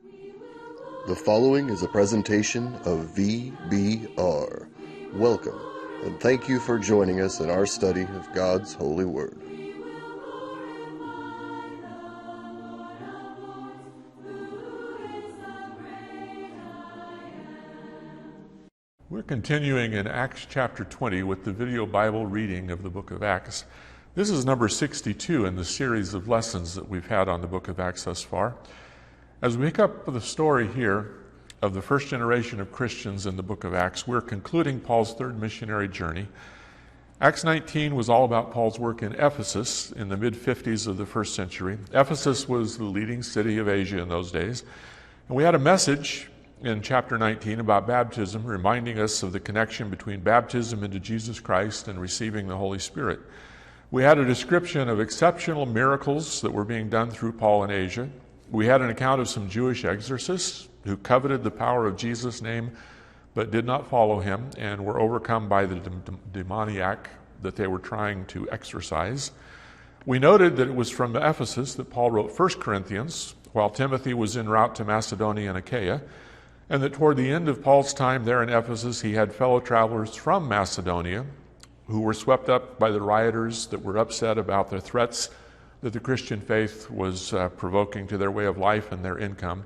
The following is a presentation of VBR. Welcome, and thank you for joining us in our study of God's holy word. We're continuing in Acts chapter 20 with the video Bible reading of the book of Acts. This is number 62 in the series of lessons that we've had on the book of Acts thus far. As we pick up the story here of the first generation of Christians in the book of Acts, we're concluding Paul's third missionary journey. Acts 19 was all about Paul's work in Ephesus in the mid-50s of the first century. Ephesus was the leading city of Asia in those days. And we had a message in chapter 19 about baptism, reminding us of the connection between baptism into Jesus Christ and receiving the Holy Spirit. We had a description of exceptional miracles that were being done through Paul in Asia. We had an account of some Jewish exorcists who coveted the power of Jesus' name but did not follow him and were overcome by the demoniac that they were trying to exorcise. We noted that it was from Ephesus that Paul wrote 1 Corinthians while Timothy was en route to Macedonia and Achaia, and that toward the end of Paul's time there in Ephesus, he had fellow travelers from Macedonia who were swept up by the rioters that were upset about the threats that the Christian faith was provoking to their way of life and their income,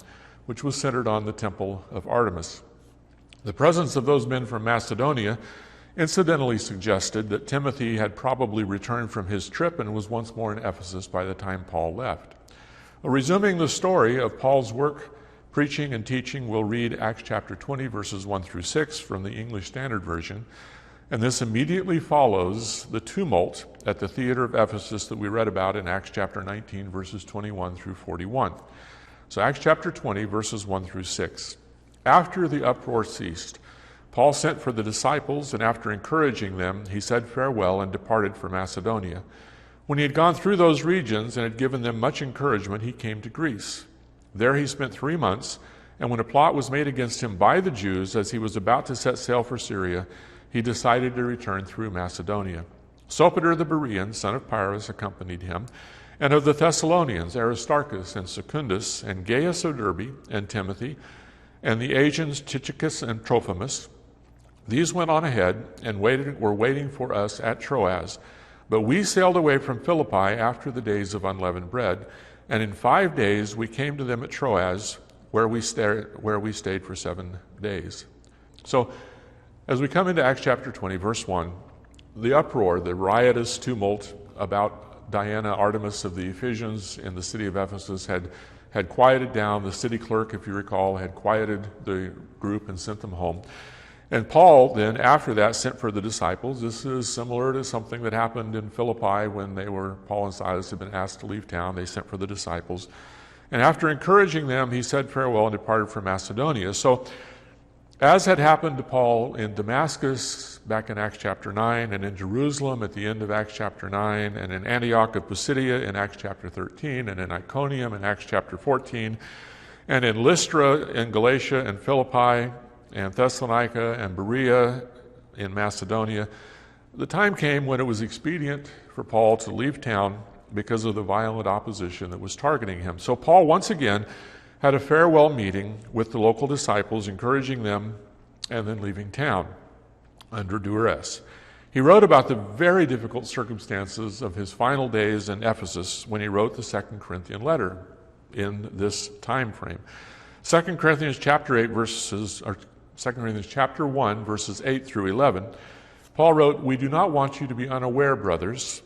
which was centered on the temple of Artemis. The presence of those men from Macedonia incidentally suggested that Timothy had probably returned from his trip and was once more in Ephesus by the time Paul left. Resuming the story of Paul's work, preaching and teaching, we'll read Acts chapter 20, verses 1 through 6 from the English Standard Version. And this immediately follows the tumult at the theater of Ephesus that we read about in Acts chapter 19, verses 21 through 41. So Acts chapter 20, verses 1 through 6. After the uproar ceased, Paul sent for the disciples, and after encouraging them, he said farewell and departed for Macedonia. When he had gone through those regions and had given them much encouragement, he came to Greece. There he spent 3 months, and when a plot was made against him by the Jews as he was about to set sail for Syria, he decided to return through Macedonia. Sopater the Berean, son of Pyrrhus, accompanied him, and of the Thessalonians, Aristarchus and Secundus, and Gaius of Derbe, and Timothy, and the Asians, Tychicus and Trophimus. These went on ahead and were waiting for us at Troas. But we sailed away from Philippi after the days of unleavened bread, and in 5 days we came to them at Troas, where we stayed for 7 days. So, as we come into Acts chapter 20, verse 1, the uproar, the riotous tumult about Diana, Artemis of the Ephesians in the city of Ephesus had quieted down. The city clerk, if you recall, had quieted the group and sent them home. And Paul then, after that, sent for the disciples. This is similar to something that happened in Philippi when Paul and Silas had been asked to leave town. They sent for the disciples. And after encouraging them, he said farewell and departed for Macedonia. So, as had happened to Paul in Damascus back in Acts chapter 9, and in Jerusalem at the end of Acts chapter 9, and in Antioch of Pisidia in Acts chapter 13, and in Iconium in Acts chapter 14, and in Lystra in Galatia and Philippi, and Thessalonica and Berea in Macedonia, the time came when it was expedient for Paul to leave town because of the violent opposition that was targeting him. So Paul once again had a farewell meeting with the local disciples, encouraging them, and then leaving town under duress. He wrote about the very difficult circumstances of his final days in Ephesus when he wrote the 2 Corinthian letter in this time frame. 2 Corinthians chapter 1, verses 8 through 11, Paul wrote, "We do not want you to be unaware, brothers,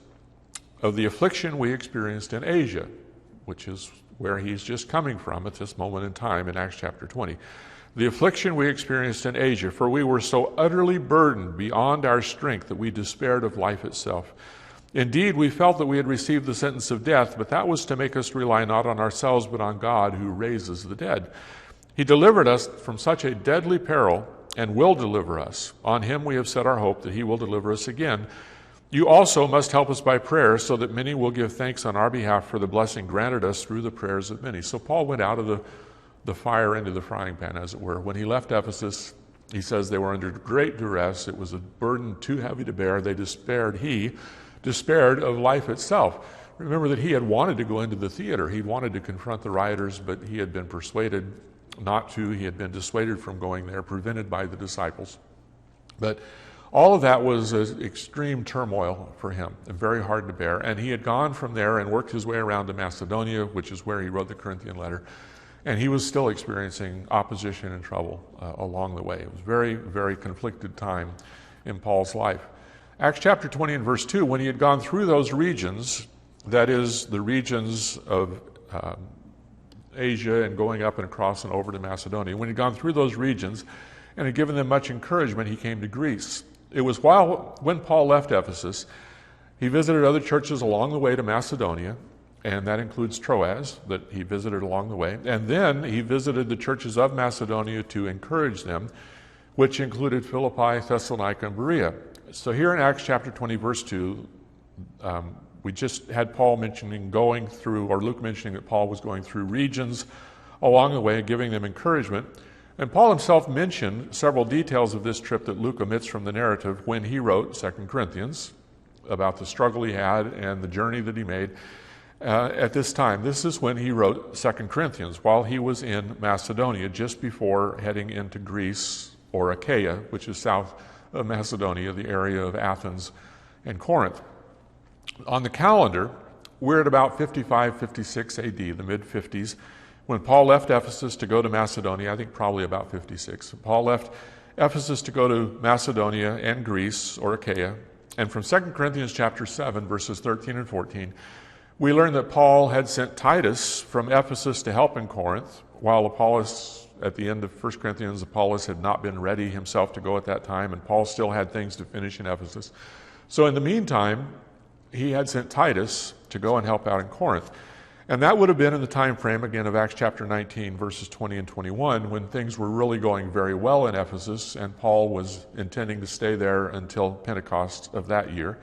of the affliction we experienced in Asia," which is where he's just coming from at this moment in time in Acts chapter 20. "The affliction we experienced in Asia, for we were so utterly burdened beyond our strength that we despaired of life itself. Indeed, we felt that we had received the sentence of death, but that was to make us rely not on ourselves but on God who raises the dead. He delivered us from such a deadly peril and will deliver us. On him we have set our hope that he will deliver us again. You also must help us by prayer so that many will give thanks on our behalf for the blessing granted us through the prayers of many." So Paul went out of the fire into the frying pan, as it were. When he left Ephesus, he says they were under great duress. It was a burden too heavy to bear. He despaired of life itself. remember that he had wanted to go into the theater. He wanted to confront the rioters, but he had been persuaded not to. He had been dissuaded from going there, prevented by the disciples. But all of that was extreme turmoil for him and very hard to bear. And he had gone from there and worked his way around to Macedonia, which is where he wrote the Corinthian letter. And he was still experiencing opposition and trouble along the way. It was a very, very conflicted time in Paul's life. Acts chapter 20 and verse 2, when he had gone through those regions, that is, the regions of Asia and going up and across and over to Macedonia, when he'd gone through those regions and had given them much encouragement, he came to Greece. It was when Paul left Ephesus, he visited other churches along the way to Macedonia, and that includes Troas, that he visited along the way. And then he visited the churches of Macedonia to encourage them, which included Philippi, Thessalonica, and Berea. So here in Acts chapter 20, verse 2, we just had Paul mentioning going through, or Luke mentioning that Paul was going through regions along the way, giving them encouragement. And Paul himself mentioned several details of this trip that Luke omits from the narrative when he wrote 2 Corinthians about the struggle he had and the journey that he made at this time. This is when he wrote 2 Corinthians, while he was in Macedonia, just before heading into Greece or Achaia, which is south of Macedonia, the area of Athens and Corinth. On the calendar, we're at about 55, 56 AD, the mid-50s, when Paul left Ephesus to go to Macedonia. I think probably about 56. Paul left Ephesus to go to Macedonia and Greece or Achaia. And from 2 Corinthians chapter 7, verses 13 and 14, we learn that Paul had sent Titus from Ephesus to help in Corinth, while Apollos, at the end of 1 Corinthians, Apollos had not been ready himself to go at that time, and Paul still had things to finish in Ephesus. So in the meantime, he had sent Titus to go and help out in Corinth. And that would have been in the time frame, again, of Acts chapter 19, verses 20 and 21, when things were really going very well in Ephesus, and Paul was intending to stay there until Pentecost of that year.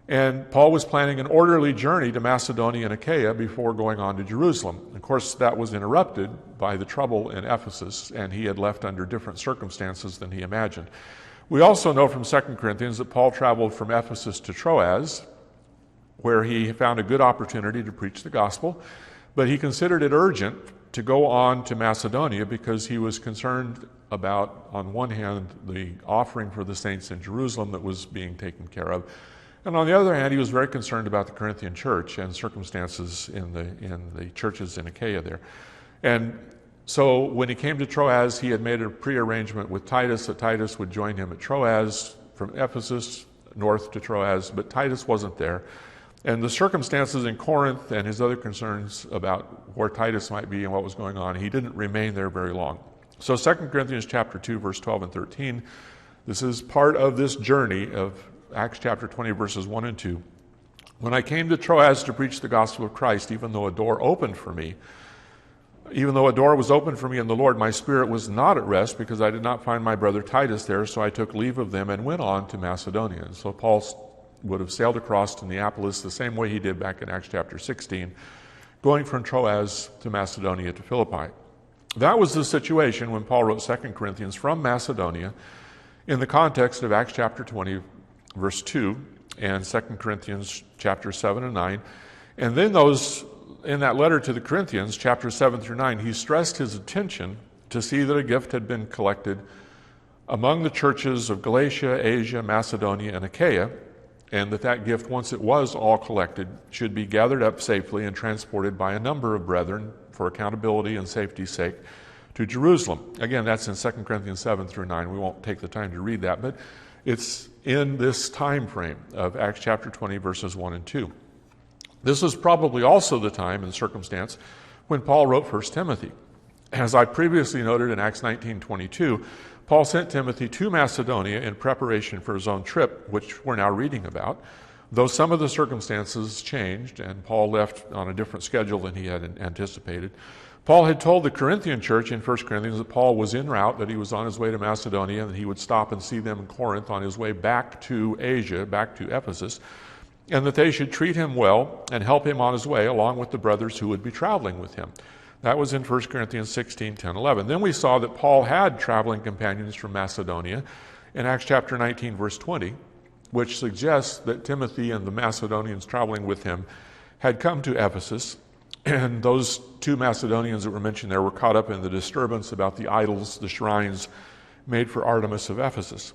And Paul was planning an orderly journey to Macedonia and Achaia before going on to Jerusalem. Of course, that was interrupted by the trouble in Ephesus, and he had left under different circumstances than he imagined. We also know from 2 Corinthians that Paul traveled from Ephesus to Troas, where he found a good opportunity to preach the gospel, but he considered it urgent to go on to Macedonia because he was concerned about, on one hand, the offering for the saints in Jerusalem that was being taken care of, and on the other hand, he was very concerned about the Corinthian church and circumstances in the churches in Achaia there. And so when he came to Troas, he had made a pre-arrangement with Titus that Titus would join him at Troas from Ephesus north to Troas, but Titus wasn't there. And the circumstances in Corinth and his other concerns about where Titus might be and what was going on, he didn't remain there very long. So 2 Corinthians chapter 2, verse 12 and 13, this is part of this journey of Acts chapter 20, verses 1 and 2. When I came to Troas to preach the gospel of Christ, even though a door was opened for me in the Lord, my spirit was not at rest because I did not find my brother Titus there, so I took leave of them and went on to Macedonia. And so Paul would have sailed across to Neapolis the same way he did back in Acts chapter 16, going from Troas to Macedonia to Philippi. That was the situation when Paul wrote 2 Corinthians from Macedonia in the context of Acts chapter 20, verse 2, and 2 Corinthians chapter 7 and 9. And then in that letter to the Corinthians, chapter 7 through 9, he stressed his attention to see that a gift had been collected among the churches of Galatia, Asia, Macedonia, and Achaia, and that gift, once it was all collected, should be gathered up safely and transported by a number of brethren for accountability and safety's sake to Jerusalem. Again, that's in 2 Corinthians 7 through 9. We won't take the time to read that, but it's in this time frame of Acts chapter 20, verses 1 and 2. This is probably also the time and circumstance when Paul wrote 1 Timothy. As I previously noted in Acts 19:22, Paul sent Timothy to Macedonia in preparation for his own trip, which we're now reading about, though some of the circumstances changed and Paul left on a different schedule than he had anticipated. Paul had told the Corinthian church in 1 Corinthians that Paul was en route, that he was on his way to Macedonia, and he would stop and see them in Corinth on his way back to Asia, back to Ephesus, and that they should treat him well and help him on his way, along with the brothers who would be traveling with him. That was in 1 Corinthians 16, 10, 11. Then we saw that Paul had traveling companions from Macedonia in Acts chapter 19, verse 20. which suggests that Timothy and the Macedonians traveling with him had come to Ephesus, and those two Macedonians that were mentioned there were caught up in the disturbance about the idols, the shrines made for Artemis of Ephesus.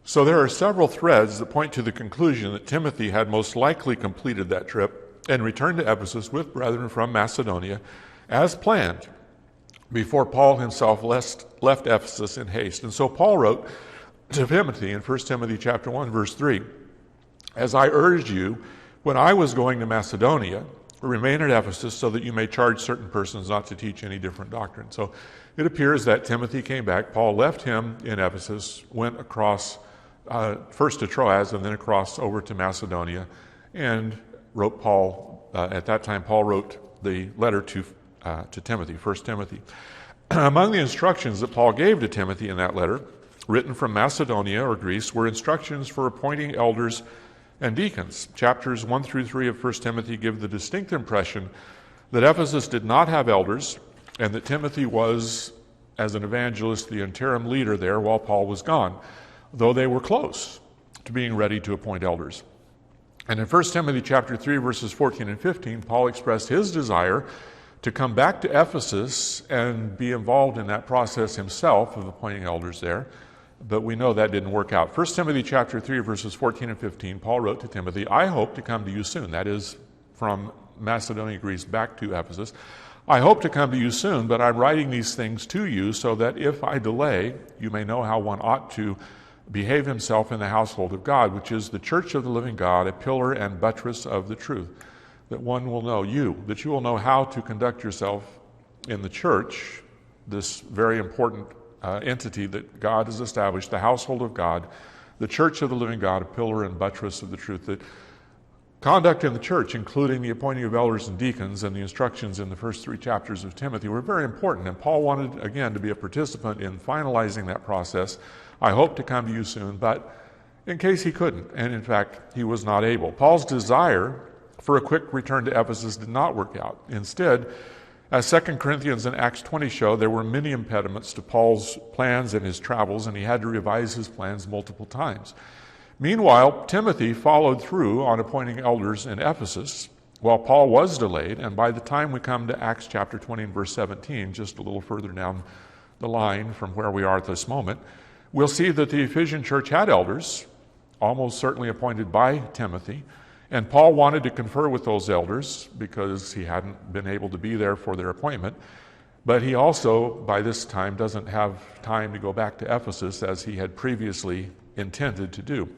So there are several threads that point to the conclusion that Timothy had most likely completed that trip and returned to Ephesus with brethren from Macedonia as planned before Paul himself left Ephesus in haste. And so Paul wrote to Timothy in 1 Timothy chapter 1, verse 3, "As I urged you when I was going to Macedonia, remain at Ephesus so that you may charge certain persons not to teach any different doctrine." So it appears that Timothy came back. Paul left him in Ephesus, went across first to Troas and then across over to Macedonia, and wrote Paul, at that time Paul wrote the letter to Timothy, 1 Timothy. Among the instructions that Paul gave to Timothy in that letter, written from Macedonia or Greece, were instructions for appointing elders and deacons. Chapters 1 through 3 of 1 Timothy give the distinct impression that Ephesus did not have elders and that Timothy was, as an evangelist, the interim leader there while Paul was gone, though they were close to being ready to appoint elders. And in 1 Timothy chapter 3, verses 14 and 15, Paul expressed his desire to come back to Ephesus and be involved in that process himself of appointing elders there. But we know that didn't work out. 1 Timothy chapter 3, verses 14 and 15, Paul wrote to Timothy, "I hope to come to you soon." That is from Macedonia, Greece, back to Ephesus. "I hope to come to you soon, but I'm writing these things to you so that if I delay, you may know how one ought to behave himself in the household of God, which is the church of the living God, a pillar and buttress of the truth." That one will know that you will know how to conduct yourself in the church, this very important entity that God has established, the household of God, the church of the living God, a pillar and buttress of the truth. That conduct in the church, including the appointing of elders and deacons and the instructions in the first 3 chapters of Timothy, were very important. And Paul wanted, again, to be a participant in finalizing that process. "I hope to come to you soon," but in case he couldn't, and in fact, he was not able. Paul's desire for a quick return to Ephesus did not work out. Instead, as 2 Corinthians and Acts 20 show, there were many impediments to Paul's plans and his travels, and he had to revise his plans multiple times. Meanwhile, Timothy followed through on appointing elders in Ephesus, while Paul was delayed, and by the time we come to Acts chapter 20 and verse 17, just a little further down the line from where we are at this moment, we'll see that the Ephesian church had elders, almost certainly appointed by Timothy, and Paul wanted to confer with those elders because he hadn't been able to be there for their appointment. But he also, by this time, doesn't have time to go back to Ephesus as he had previously intended to do.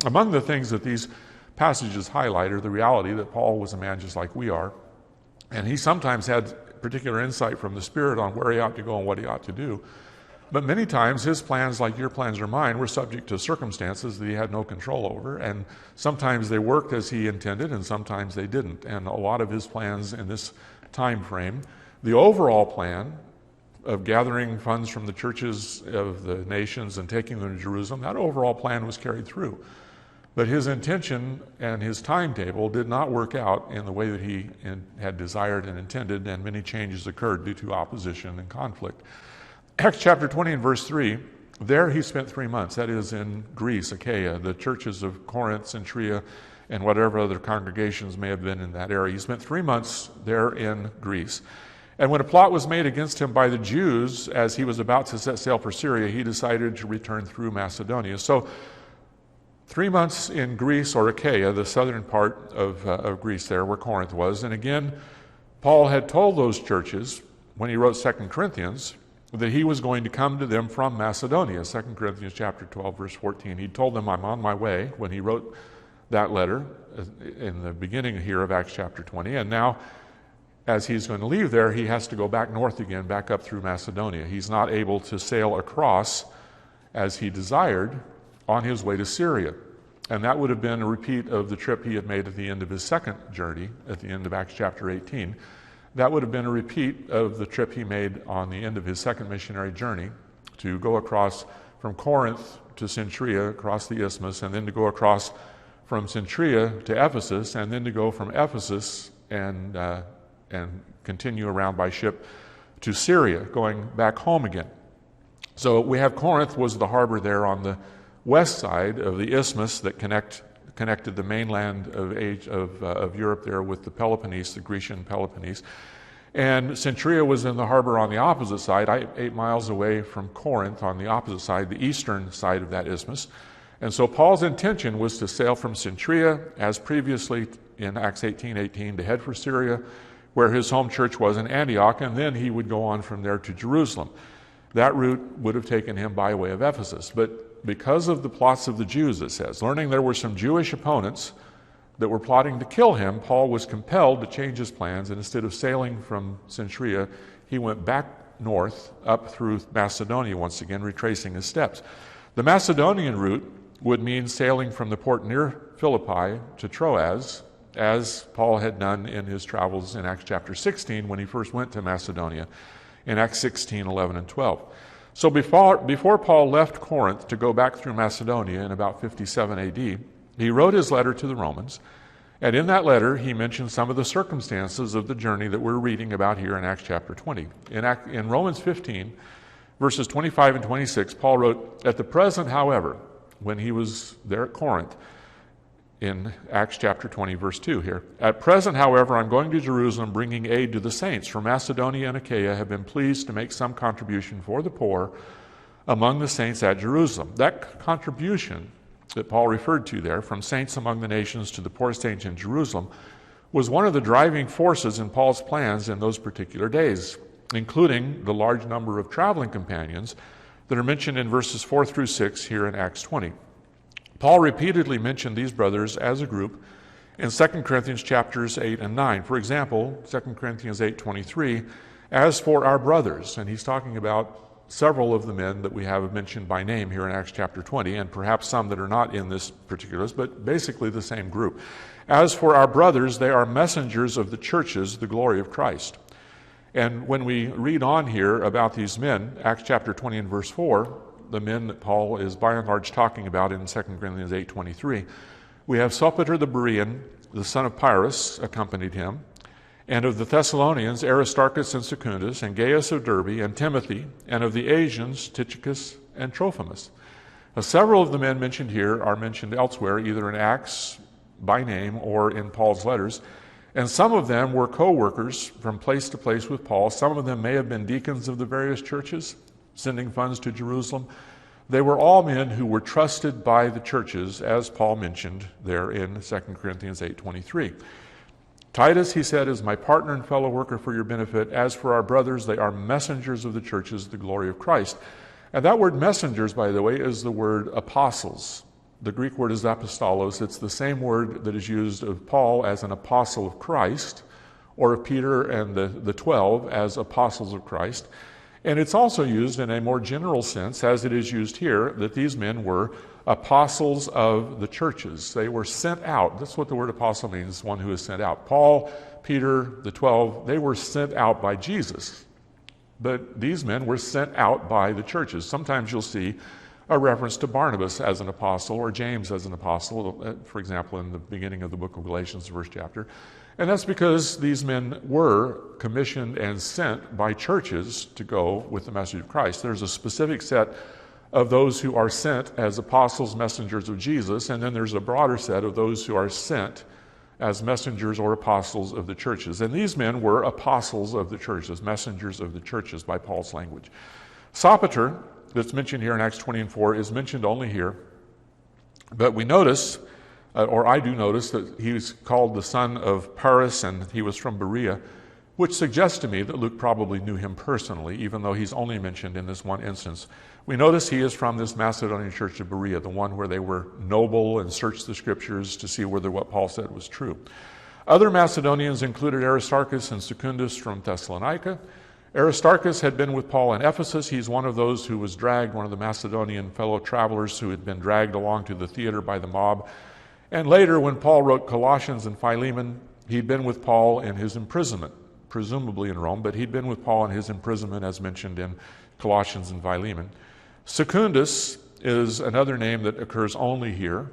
Among the things that these passages highlight are the reality that Paul was a man just like we are, and he sometimes had particular insight from the Spirit on where he ought to go and what he ought to do. But many times his plans, like your plans or mine, were subject to circumstances that he had no control over, and sometimes they worked as he intended and sometimes they didn't. And a lot of his plans in this time frame, the overall plan of gathering funds from the churches of the nations and taking them to Jerusalem, that overall plan was carried through. But his intention and his timetable did not work out in the way that he had desired and intended, and many changes occurred due to opposition and conflict. Acts chapter 20 and verse 3, there he spent 3 months, that is in Greece, Achaia, the churches of Corinth, Centuria, and whatever other congregations may have been in that area. He spent 3 months there in Greece. And when a plot was made against him by the Jews as he was about to set sail for Syria, he decided to return through Macedonia. So 3 months in Greece, or Achaia, the southern part of Greece there, where Corinth was. And again, Paul had told those churches, when he wrote 2 Corinthians, that he was going to come to them from Macedonia. 2 Corinthians chapter 12, verse 14. He told them, "I'm on my way," when he wrote that letter in the beginning here of Acts chapter 20. And now, as he's going to leave there, he has to go back north again, back up through Macedonia. He's not able to sail across as he desired on his way to Syria. And that would have been a repeat of the trip he had made at the end of his second journey, at the end of Acts chapter 18. That would have been a repeat of the trip he made on the end of his second missionary journey to go across from Corinth to Centuria, across the isthmus, and then to go across from Centuria to Ephesus, and then to go from Ephesus and continue around by ship to Syria, going back home again. So we have Corinth was the harbor there on west side of the isthmus that connected the mainland of Europe there with the Peloponnese, the Grecian Peloponnese. And Cenchrea was in the harbor on the opposite side, 8 miles away from Corinth on the opposite side, the eastern side of that isthmus. And so Paul's intention was to sail from Cenchrea, as previously in Acts 18:18, to head for Syria, where his home church was in Antioch, and then he would go on from there to Jerusalem. That route would have taken him by way of Ephesus. But because of the plots of the Jews, it says, learning there were some Jewish opponents that were plotting to kill him, Paul was compelled to change his plans, and instead of sailing from Cenchrea, he went back north up through Macedonia once again, retracing his steps. The Macedonian route would mean sailing from the port near Philippi to Troas, as Paul had done in his travels in Acts chapter 16 when he first went to Macedonia, in Acts 16, 11, and 12. So before Paul left Corinth to go back through Macedonia in about 57 AD, he wrote his letter to the Romans, and in that letter he mentioned some of the circumstances of the journey that we're reading about here in Acts chapter 20. In Romans 15, verses 25 and 26, Paul wrote, "At the present, however," when he was there at Corinth, in Acts chapter 20, verse 2 here, "At present, however, I'm going to Jerusalem bringing aid to the saints, for Macedonia and Achaia have been pleased to make some contribution for the poor among the saints at Jerusalem." That contribution that Paul referred to there, from saints among the nations to the poor saints in Jerusalem, was one of the driving forces in Paul's plans in those particular days, including the large number of traveling companions that are mentioned in verses 4 through 6 here in Acts 20. Paul repeatedly mentioned these brothers as a group in 2 Corinthians chapters 8 and 9. For example, 2 Corinthians 8:23, "As for our brothers," and he's talking about several of the men that we have mentioned by name here in Acts chapter 20, and perhaps some that are not in this particular list, but basically the same group. "As for our brothers, they are messengers of the churches, the glory of Christ." And when we read on here about these men, Acts chapter 20 and verse 4, the men that Paul is by and large talking about in 2 Corinthians 8:23, we have Sopater the Berean, the son of Pyrrhus, accompanied him, and of the Thessalonians, Aristarchus and Secundus, and Gaius of Derbe, and Timothy, and of the Asians, Tychicus and Trophimus. Now, several of the men mentioned here are mentioned elsewhere, either in Acts by name or in Paul's letters, and some of them were co-workers from place to place with Paul. Some of them may have been deacons of the various churches, sending funds to Jerusalem. They were all men who were trusted by the churches, as Paul mentioned there in 2 Corinthians 8:23. "Titus," he said, "is my partner and fellow worker for your benefit. As for our brothers, they are messengers of the churches, the glory of Christ." And that word messengers, by the way, is the word apostles. The Greek word is apostolos. It's the same word that is used of Paul as an apostle of Christ, or of Peter and the 12 as apostles of Christ. And it's also used in a more general sense, as it is used here, that these men were apostles of the churches. They were sent out. That's what the word apostle means, one who is sent out. Paul, Peter, the 12, they were sent out by Jesus. But these men were sent out by the churches. Sometimes you'll see a reference to Barnabas as an apostle or James as an apostle, for example, in the beginning of the book of Galatians, the first chapter. And that's because these men were commissioned and sent by churches to go with the message of Christ. There's a specific set of those who are sent as apostles, messengers of Jesus, and then there's a broader set of those who are sent as messengers or apostles of the churches. And these men were apostles of the churches, messengers of the churches by Paul's language. Sopater, that's mentioned here in Acts 20 and 4, is mentioned only here. But we notice, or I do notice, that he was called the son of Pyrrhus and he was from Berea, which suggests to me that Luke probably knew him personally, even though he's only mentioned in this one instance. We notice he is from this Macedonian church of Berea, the one where they were noble and searched the scriptures to see whether what Paul said was true. Other Macedonians included Aristarchus and Secundus from Thessalonica. Aristarchus had been with Paul in Ephesus. He's one of those who was dragged, one of the Macedonian fellow travelers who had been dragged along to the theater by the mob. And later, when Paul wrote Colossians and Philemon, he'd been with Paul in his imprisonment, presumably in Rome, but he'd been with Paul in his imprisonment as mentioned in Colossians and Philemon. Secundus is another name that occurs only here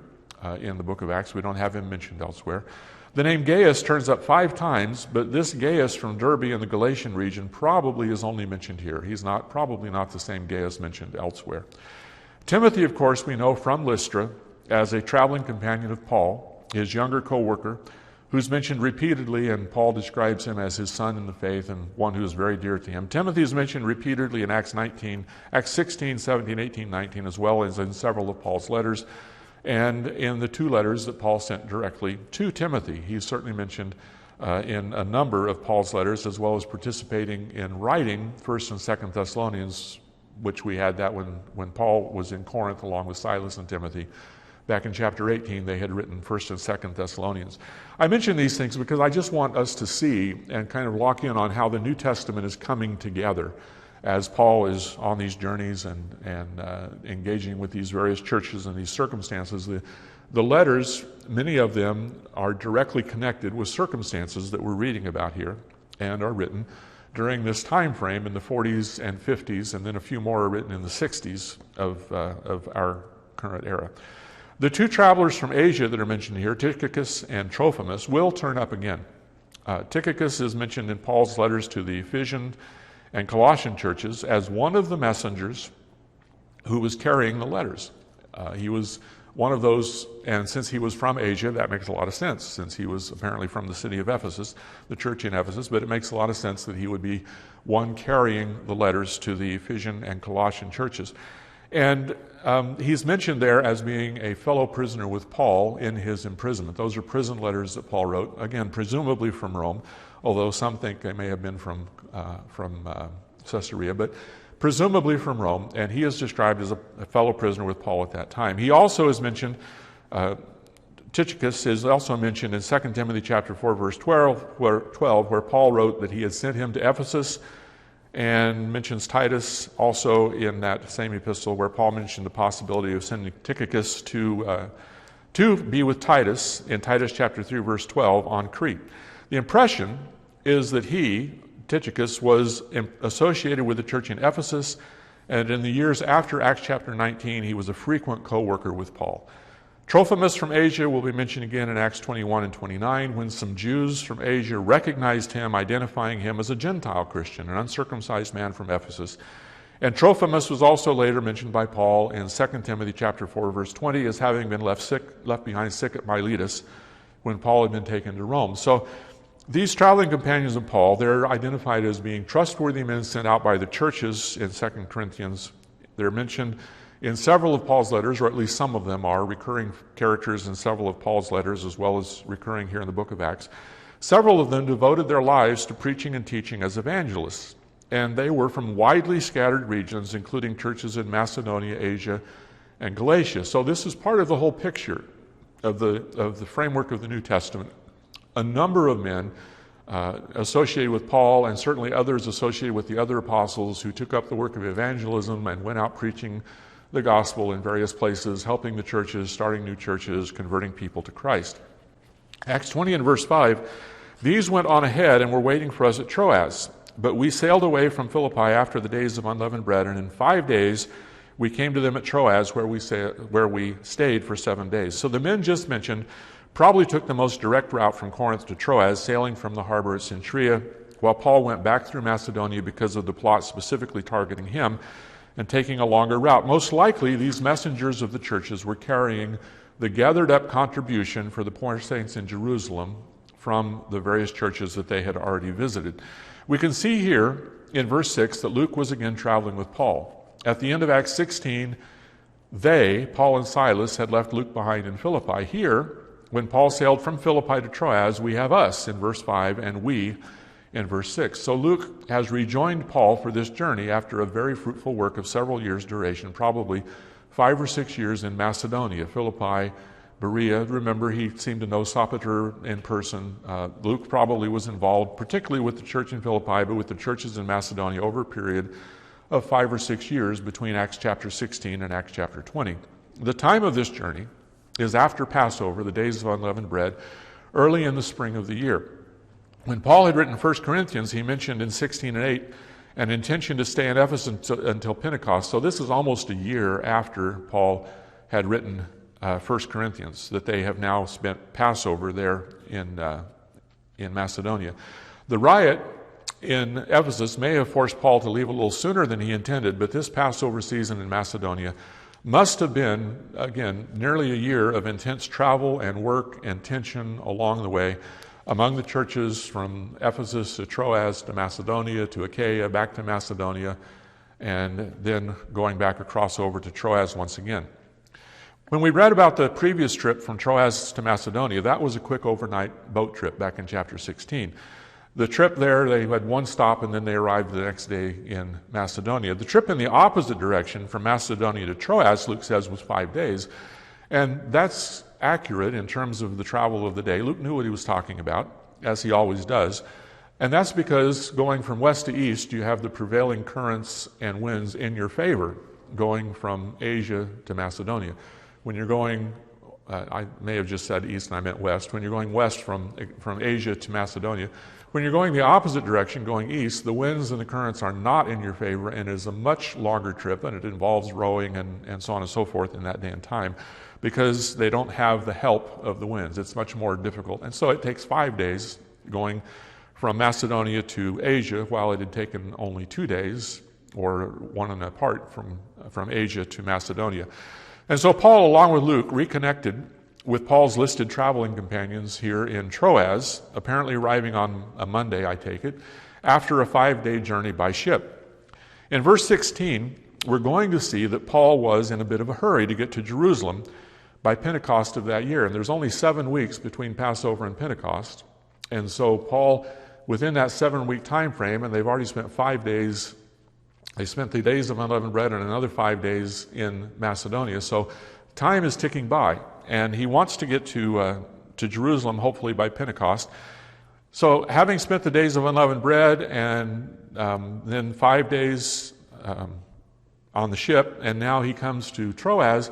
in the book of Acts. We don't have him mentioned elsewhere. The name Gaius turns up 5 times, but this Gaius from Derbe in the Galatian region probably is only mentioned here. He's probably not the same Gaius mentioned elsewhere. Timothy, of course, we know from Lystra as a traveling companion of Paul, his younger co-worker, who's mentioned repeatedly, and Paul describes him as his son in the faith and one who is very dear to him. Timothy is mentioned repeatedly in Acts 16, 17, 18, 19, as well as in several of Paul's letters, and in the two letters that Paul sent directly to Timothy. He's certainly mentioned in a number of Paul's letters, as well as participating in writing 1st and 2nd Thessalonians, which we had that when Paul was in Corinth along with Silas and Timothy. Back in chapter 18, they had written 1st and 2nd Thessalonians. I mention these things because I just want us to see and kind of lock in on how the New Testament is coming together as Paul is on these journeys and engaging with these various churches and these circumstances. The letters, many of them are directly connected with circumstances that we're reading about here and are written during this time frame in the 40s and 50s, and then a few more are written in the 60s of our current era. The two travelers from Asia that are mentioned here, Tychicus and Trophimus, will turn up again. Tychicus is mentioned in Paul's letters to the Ephesian and Colossian churches as one of the messengers who was carrying the letters. He was one of those, and since he was from Asia, that makes a lot of sense, since he was apparently from the city of Ephesus, the church in Ephesus, but it makes a lot of sense that he would be one carrying the letters to the Ephesian and Colossian churches. And he's mentioned there as being a fellow prisoner with Paul in his imprisonment. Those are prison letters that Paul wrote, again, presumably from Rome, although some think they may have been from Caesarea, but presumably from Rome, and he is described as a fellow prisoner with Paul at that time. He also is mentioned, Tychicus is also mentioned in 2 Timothy chapter 4, verse 12, where Paul wrote that he had sent him to Ephesus, and mentions Titus also in that same epistle, where Paul mentioned the possibility of sending Tychicus to be with Titus in Titus chapter 3, verse 12 on Crete. The impression is that Tychicus, was associated with the church in Ephesus, and in the years after Acts chapter 19, he was a frequent co-worker with Paul. Trophimus from Asia will be mentioned again in Acts 21 and 29, when some Jews from Asia recognized him, identifying him as a Gentile Christian, an uncircumcised man from Ephesus. And Trophimus was also later mentioned by Paul in 2 Timothy chapter 4, verse 20, as having been left behind sick at Miletus when Paul had been taken to Rome. So these traveling companions of Paul, they're identified as being trustworthy men sent out by the churches in 2 Corinthians. They're mentioned in several of Paul's letters, or at least some of them are, recurring characters in several of Paul's letters, as well as recurring here in the book of Acts. Several of them devoted their lives to preaching and teaching as evangelists, and they were from widely scattered regions, including churches in Macedonia, Asia, and Galatia. So this is part of the whole picture of the framework of the New Testament. A number of men associated with Paul, and certainly others associated with the other apostles, who took up the work of evangelism and went out preaching the gospel in various places, helping the churches, starting new churches, converting people to Christ. Acts 20 and verse 5, these went on ahead and were waiting for us at Troas. But we sailed away from Philippi after the days of unleavened bread, and in 5 days we came to them at Troas, where we stayed for 7 days. So the men just mentioned probably took the most direct route from Corinth to Troas, sailing from the harbor at Cenchrea, while Paul went back through Macedonia because of the plot specifically targeting him and taking a longer route. Most likely, these messengers of the churches were carrying the gathered up contribution for the poor saints in Jerusalem from the various churches that they had already visited. We can see here in verse 6 that Luke was again traveling with Paul. At the end of Acts 16, Paul and Silas, had left Luke behind in Philippi. Here, when Paul sailed from Philippi to Troas, we have us in verse 5 and we in verse 6. So Luke has rejoined Paul for this journey after a very fruitful work of several years' duration, probably 5 or 6 years in Macedonia, Philippi, Berea. Remember, he seemed to know Sopater in person. Luke probably was involved, particularly with the church in Philippi, but with the churches in Macedonia over a period of 5 or 6 years between Acts chapter 16 and Acts chapter 20. The time of this journey is after Passover, the days of unleavened bread, early in the spring of the year. When Paul had written 1 Corinthians, he mentioned in 16 and 8 an intention to stay in Ephesus until Pentecost. So this is almost a year after Paul had written 1 Corinthians, that they have now spent Passover there in Macedonia. The riot in Ephesus may have forced Paul to leave a little sooner than he intended, but this Passover season in Macedonia Must have been, again, nearly a year of intense travel and work and tension along the way among the churches from Ephesus to Troas to Macedonia to Achaia, back to Macedonia, and then going back across over to Troas once again. When we read about the previous trip from Troas to Macedonia, that was a quick overnight boat trip back in chapter 16. The trip there, they had one stop and then they arrived the next day in Macedonia. The trip in the opposite direction from Macedonia to Troas, Luke says, was 5 days. And that's accurate in terms of the travel of the day. Luke knew what he was talking about, as he always does. And that's because going from west to east, you have the prevailing currents and winds in your favor, going from Asia to Macedonia. When you're going, I may have just said east and I meant west. When you're going west from Asia to Macedonia, when you're going the opposite direction, going east, the winds and the currents are not in your favor, and it is a much longer trip, and it involves rowing and so on and so forth in that day and time, because they don't have the help of the winds. It's much more difficult. And so it takes 5 days going from Macedonia to Asia, while it had taken only 2 days, or one and apart from Asia to Macedonia. And so Paul, along with Luke, reconnected with Paul's listed traveling companions here in Troas, apparently arriving on a Monday, I take it, after a 5-day journey by ship. In verse 16, we're going to see that Paul was in a bit of a hurry to get to Jerusalem by Pentecost of that year. And there's only 7 weeks between Passover and Pentecost. And so Paul, within that 7-week time frame, and they've already spent 5 days, they spent the days of unleavened bread and another 5 days in Macedonia. So time is ticking by, and he wants to get to Jerusalem, hopefully by Pentecost. So having spent the days of unleavened bread and then 5 days on the ship, and now he comes to Troas,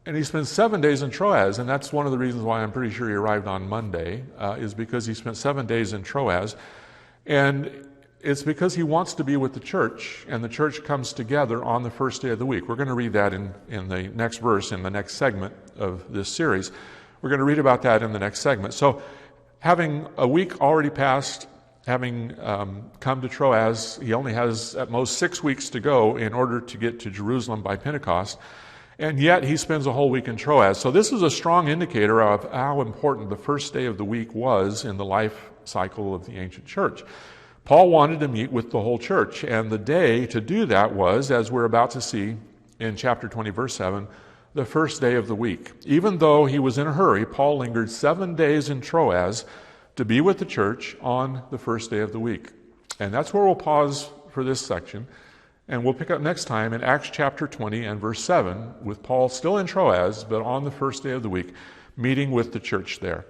and he spends 7 days in Troas, and that's one of the reasons why I'm pretty sure he arrived on Monday, is because he spent 7 days in Troas. And it's because he wants to be with the church, and the church comes together on the first day of the week. We're going to read that in the next verse, in the next segment of this series. We're going to read about that in the next segment. So having a week already passed, having come to Troas, he only has at most 6 weeks to go in order to get to Jerusalem by Pentecost, and yet he spends a whole week in Troas. So this is a strong indicator of how important the first day of the week was in the life cycle of the ancient church. Paul wanted to meet with the whole church, and the day to do that was, as we're about to see in chapter 20, verse 7, the first day of the week. Even though he was in a hurry, Paul lingered 7 days in Troas to be with the church on the first day of the week. And that's where we'll pause for this section, and we'll pick up next time in Acts chapter 20 and verse 7, with Paul still in Troas, but on the first day of the week, meeting with the church there.